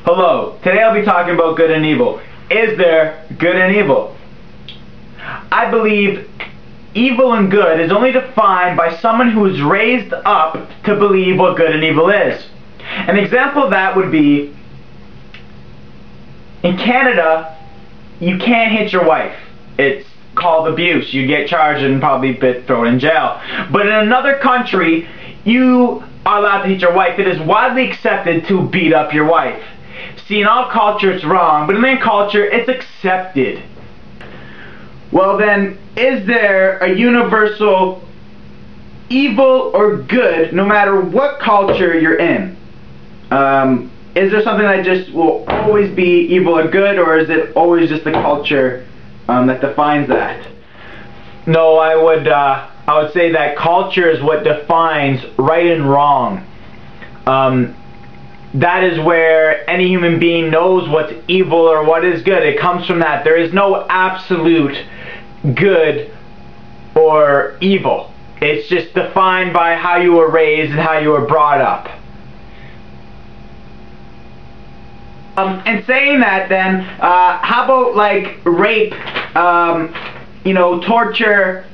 Hello, today I'll be talking about good and evil. Is there good and evil? I believe evil and good is only defined by someone who is raised up to believe what good and evil is. An example of that would be, in Canada, you can't hit your wife. It's called abuse. You get charged and probably thrown in jail. But in another country, you are allowed to hit your wife. It is widely accepted to beat up your wife. See, in all culture it's wrong, but in their culture it's accepted. Well then, is there a universal evil or good no matter what culture you're in? Is there something that just will always be evil or good, or is it always just the culture that defines that? No, I would say that culture is what defines right and wrong. That is where any human being knows what's evil or what is good. It comes from that. There is no absolute good or evil. It's just defined by how you were raised and how you were brought up. And saying that then, how about like rape, torture,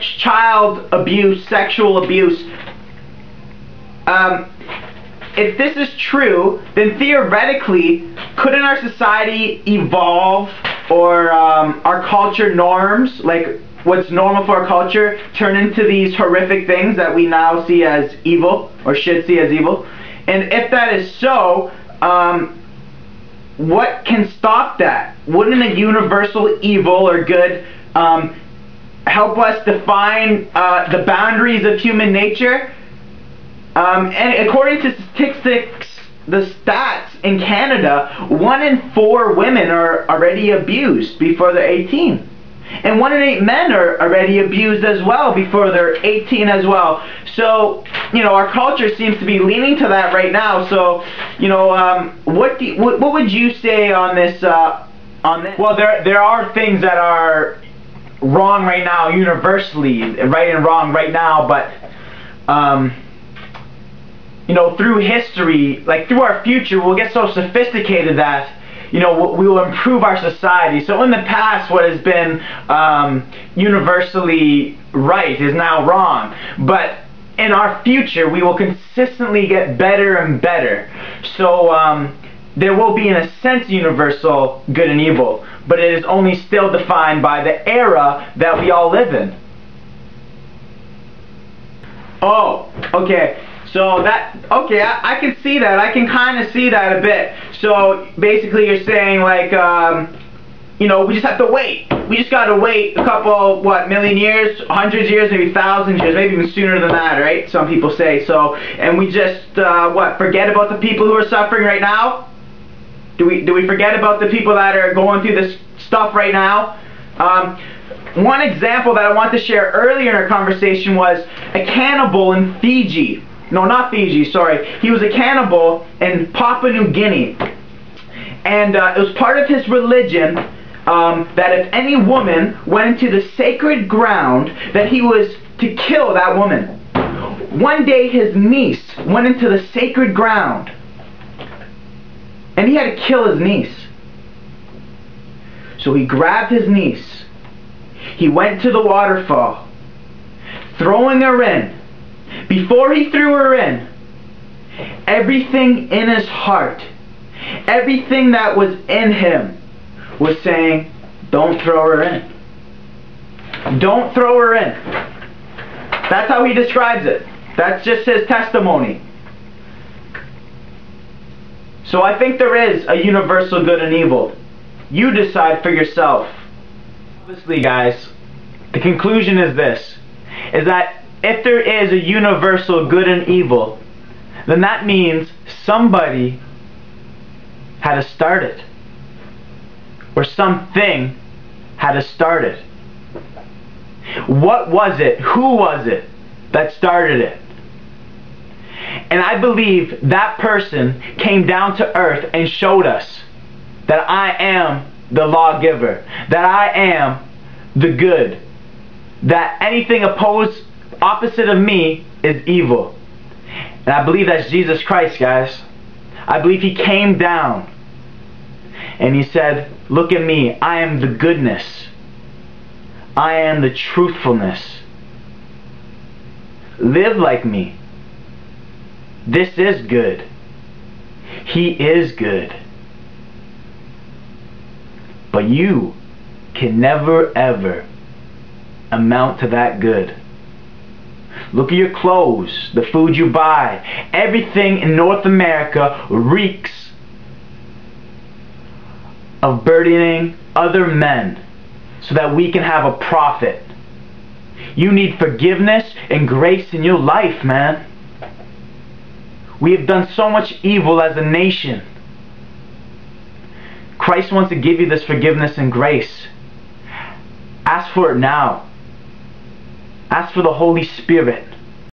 child abuse, sexual abuse? If this is true, then theoretically, couldn't our society evolve, or our culture norms, like what's normal for our culture, turn into these horrific things that we now see as evil, or should see as evil? And if that is so, what can stop that? Wouldn't a universal evil or good help us define the boundaries of human nature? And according to statistics, the stats in Canada, 1 in 4 women are already abused before they're 18. And 1 in 8 men are already abused as well before they're 18 as well. So, our culture seems to be leaning to that right now. So, what would you say on this? Well, there are things that are wrong right now, universally, right and wrong right now, but through history, like through our future, we'll get so sophisticated that we will improve our society. So in the past, what has been universally right is now wrong. But in our future, we will consistently get better and better. So there will be, in a sense, universal good and evil. But it is only still defined by the era that we all live in. Oh, okay. So I can see that. I can kind of see that a bit. So basically you're saying like, we just have to wait. We just got to wait a couple, million years, hundreds of years, maybe thousands of years, maybe even sooner than that, right? Some people say so. And we just, forget about the people who are suffering right now? Do we forget about the people that are going through this stuff right now? One example that I want to share earlier in our conversation was a cannibal in Fiji. No, not Fiji, sorry. He was a cannibal in Papua New Guinea. And it was part of his religion that if any woman went into the sacred ground, that he was to kill that woman. One day his niece went into the sacred ground, and he had to kill his niece. So he grabbed his niece. He went to the waterfall, throwing her in. Before he threw her in, everything in his heart, everything that was in him was saying, don't throw her in. Don't throw her in. That's how he describes it. That's just his testimony. So I think there is a universal good and evil. You decide for yourself. Obviously, guys, the conclusion is this, is that if there is a universal good and evil, then that means somebody had to start it. Or something had to start it. What was it? Who was it that started it? And I believe that person came down to earth and showed us that I am the lawgiver, that I am the good, that anything opposite of me is evil. And I believe that's Jesus Christ, guys. I believe he came down and he said, look at me, I am the goodness. I am the truthfulness. Live like me. This is good. He is good. But you can never ever amount to that good. Look at your clothes, the food you buy. Everything in North America reeks of burdening other men so that we can have a profit. You need forgiveness and grace in your life, man. We have done so much evil as a nation. Christ wants to give you this forgiveness and grace. Ask for it now. Ask for the Holy Spirit.